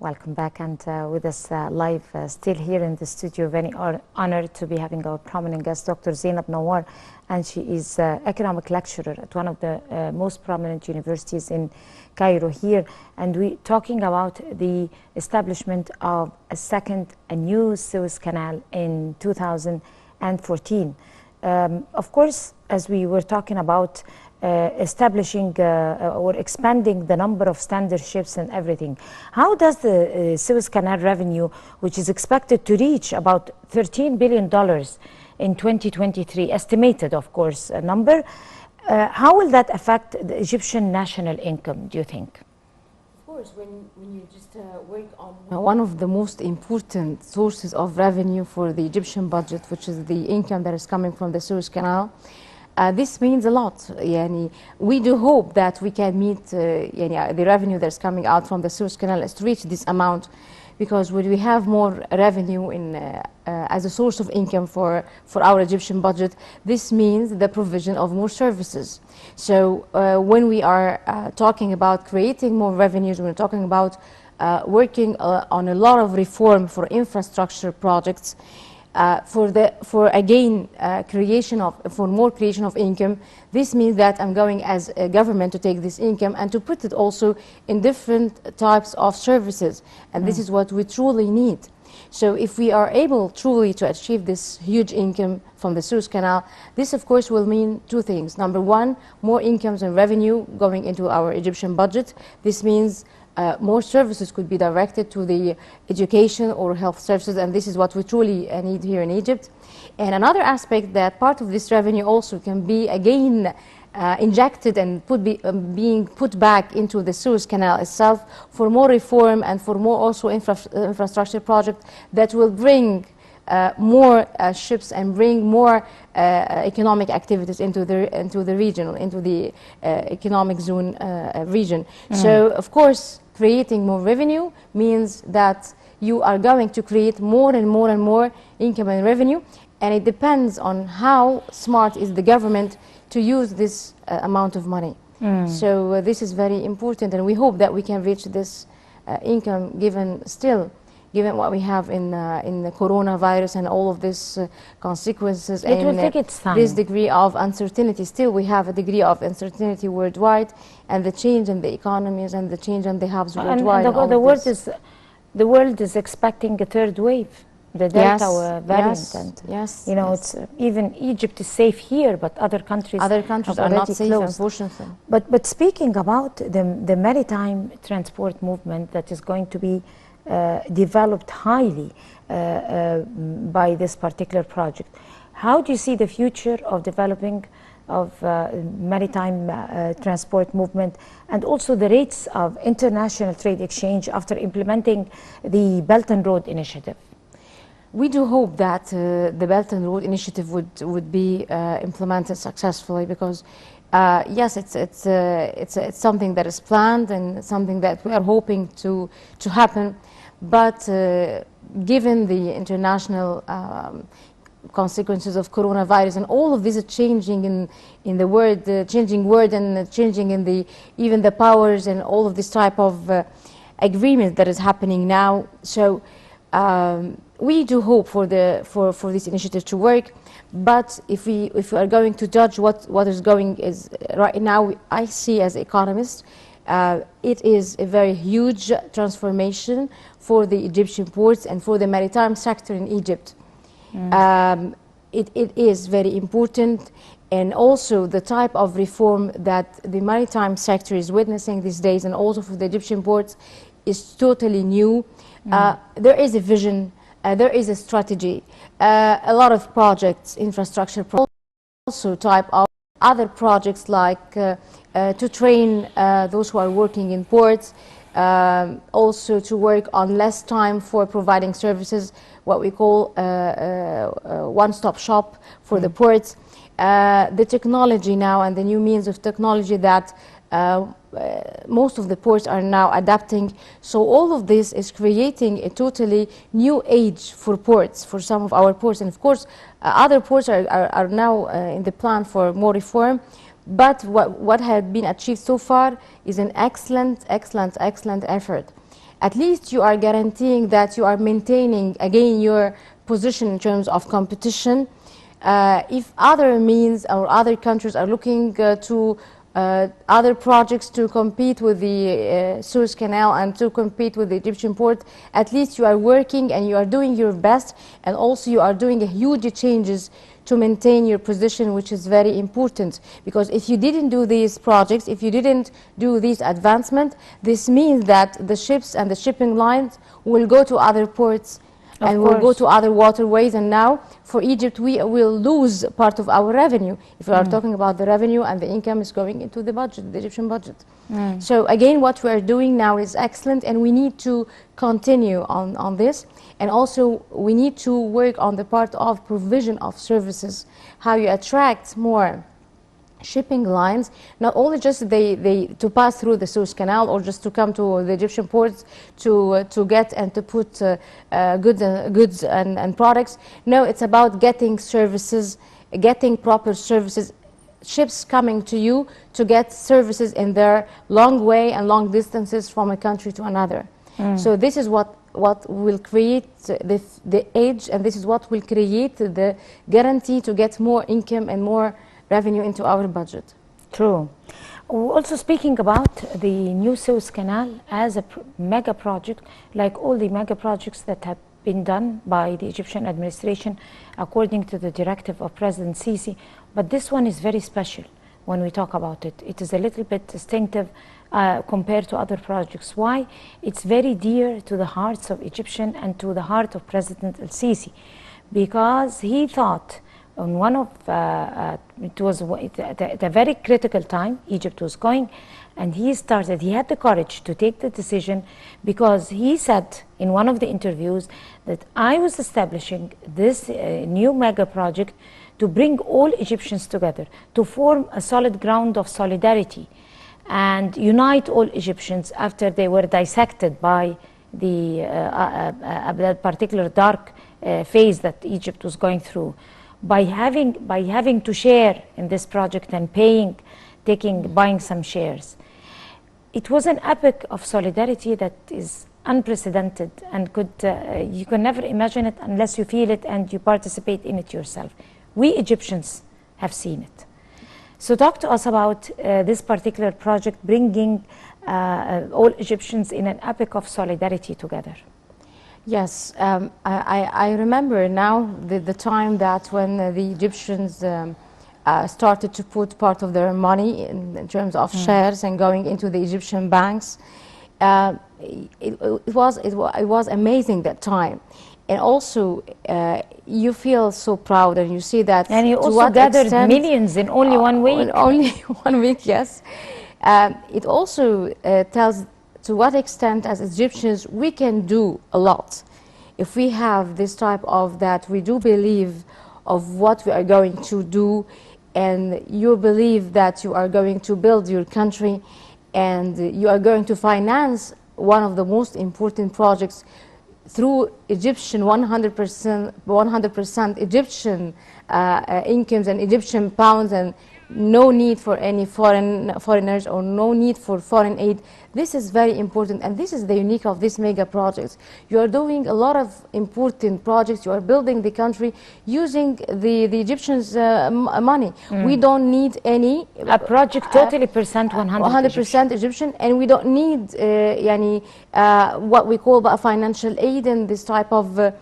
welcome back, and with us live still here in the studio. Very honored to be having our prominent guest, Dr. Zeinab Nawar, and she is economic lecturer at one of the most prominent universities in Cairo here, and we're talking about the establishment of a new Suez Canal in 2014. Of course, as we were talking about establishing or expanding the number of standard ships and everything. How does the Suez Canal revenue, which is expected to reach about $13 billion in 2023, estimated, of course, a number, how will that affect the Egyptian national income, do you think? Of course, when you just work on one of the most important sources of revenue for the Egyptian budget, which is the income that is coming from the Suez Canal, this means a lot. Yani, we do hope that we can meet the revenue that's coming out from the Suez Canal is to reach this amount, because when we have more revenue as a source of income for our Egyptian budget, this means the provision of more services. So when we are talking about creating more revenues, we're talking about working on a lot of reform for infrastructure projects, for more creation of income. This means that I'm going as a government to take this income and to put it also in different types of services, and this is what we truly need. So if we are able truly to achieve this huge income from the Suez Canal, this of course will mean two things. Number one, more incomes and revenue going into our Egyptian budget. This means more services could be directed to the education or health services, and this is what we truly need here in Egypt. And another aspect, that part of this revenue also can be again injected and being put back into the Suez Canal itself for more reform and for more also infrastructure projects that will bring more ships and bring more economic activities into the region, into the economic zone region. So of course, creating more revenue means that you are going to create more and more and more income and revenue, and it depends on how smart is the government to use this amount of money. So this is very important, and we hope that we can reach this income given what we have in the coronavirus and all of these consequences. It will take its time. This degree of uncertainty. Still, we have a degree of uncertainty worldwide, and the change in the economies and the change in the hubs worldwide. And the world is expecting a third wave, the Delta variant. You know, it's even Egypt is safe here, but other countries are not safe, unfortunately. But speaking about the maritime transport movement that is going to be developed highly by this particular project, how do you see the future of developing of maritime transport movement, and also the rates of international trade exchange after implementing the Belt and Road Initiative? We do hope that the Belt and Road Initiative would be implemented successfully, because yes, it's something that is planned and something that we are hoping to happen. But given the international consequences of coronavirus and all of this is changing in the world, changing world, and changing in even the powers and all of this type of agreement that is happening now. So we do hope for this initiative to work. But if we are going to judge what is going is right now, I see as economist, it is a very huge transformation for the Egyptian ports and for the maritime sector in Egypt. It is very important, and also the type of reform that the maritime sector is witnessing these days, and also for the Egyptian ports, is totally new. There is a vision, there is a strategy, a lot of projects, infrastructure projects, also type of other projects like to train those who are working in ports, also to work on less time for providing services, what we call one-stop shop for the ports. The technology now and the new means of technology that most of the ports are now adapting. So all of this is creating a totally new age for ports, for some of our ports. And of course, other ports are now in the plan for more reform. But what had been achieved so far is an excellent effort. at least you are guaranteeing that you are maintaining again your position in terms of competition. If other means or other countries are looking to other projects to compete with the Suez Canal and to compete with the Egyptian port, at least you are working and you are doing your best, and also you are doing huge changes to maintain your position, which is very important. Because if you didn't do these projects, if you didn't do these advancements, this means that the ships and the shipping lines will go to other ports and will go to other waterways, and now for Egypt we will lose part of our revenue. If we are talking about the revenue and the income is going into the budget, the Egyptian budget. So again, what we are doing now is excellent, and we need to continue on this. And also we need to work on the part of provision of services, how you attract more shipping lines, not only just they to pass through the Suez Canal or just to come to the Egyptian ports to get and to put goods and products. No, it's about getting services, getting proper services, ships coming to you to get services in their long way and long distances from a country to another. So this is what will create the edge, and this is what will create the guarantee to get more income and more revenue into our budget. True. Also speaking about the new Suez Canal as a mega project, like all the mega projects that have been done by the Egyptian administration according to the directive of President Sisi, but this one is very special when we talk about it. It is a little bit distinctive compared to other projects. Why? It's very dear to the hearts of Egyptian and to the heart of President El-Sisi, because he thought on one of, it was at a very critical time Egypt was going, and he had the courage to take the decision, because he said in one of the interviews that I was establishing this new mega project to bring all Egyptians together, to form a solid ground of solidarity and unite all Egyptians after they were dissected by that particular dark phase that Egypt was going through. By having to share in this project and buying some shares. It was an epic of solidarity that is unprecedented, and you can never imagine it unless you feel it and you participate in it yourself. We Egyptians have seen it. So talk to us about this particular project, bringing all Egyptians in an epic of solidarity together. Yes, I remember now the time that when the Egyptians started to put part of their money in terms of shares and going into the Egyptian banks. It was amazing that time. And also, you feel so proud, and you see that. And you also gathered millions in only 1 week. In only 1 week, yes. It also tells to what extent as Egyptians we can do a lot. If we have this type of that we do believe of what we are going to do, and you believe that you are going to build your country, and you are going to finance one of the most important projects through Egyptian 100% Egyptian incomes and Egyptian pounds, and no need for any foreigners or no need for foreign aid. This is very important, and this is the unique of these mega projects. You are doing a lot of important projects. You are building the country using the Egyptians' money. We don't need any a project totally 100% Egyptian, and we don't need what we call financial aid and this type of aid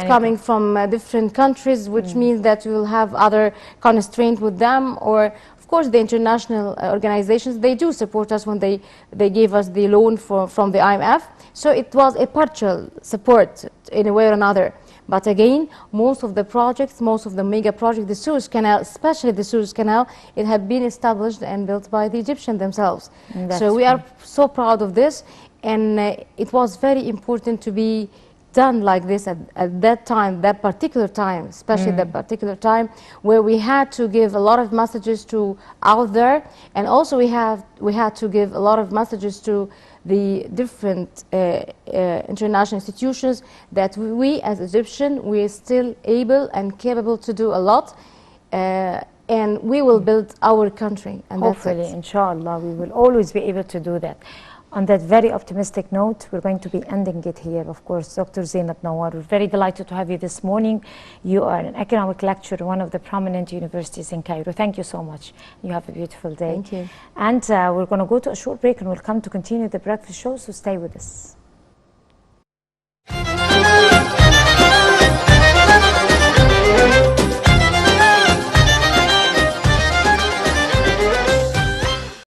coming from different countries, which means that we will have other constraints with them. Or of course the international organizations, they do support us when they gave us the loan from the IMF. So it was a partial support in a way or another. But again, most of the projects, most of the mega projects, the Suez Canal, especially the Suez Canal, it had been established and built by the Egyptians themselves. So we are so proud of this, and it was very important to be done like this at that time, that particular time, especially that particular time, where we had to give a lot of messages to out there, and also we had to give a lot of messages to the different international institutions that we as Egyptians, we are still able and capable to do a lot, and we will build our country. And hopefully, inshallah, we will always be able to do that. On that very optimistic note, we're going to be ending it here. Of course, Dr. Zeinab Nawar, we're very delighted to have you this morning. You are an economic lecturer at one of the prominent universities in Cairo. Thank you so much. You have a beautiful day. Thank you. And we're going to go to a short break and we'll come to continue the breakfast show, so stay with us.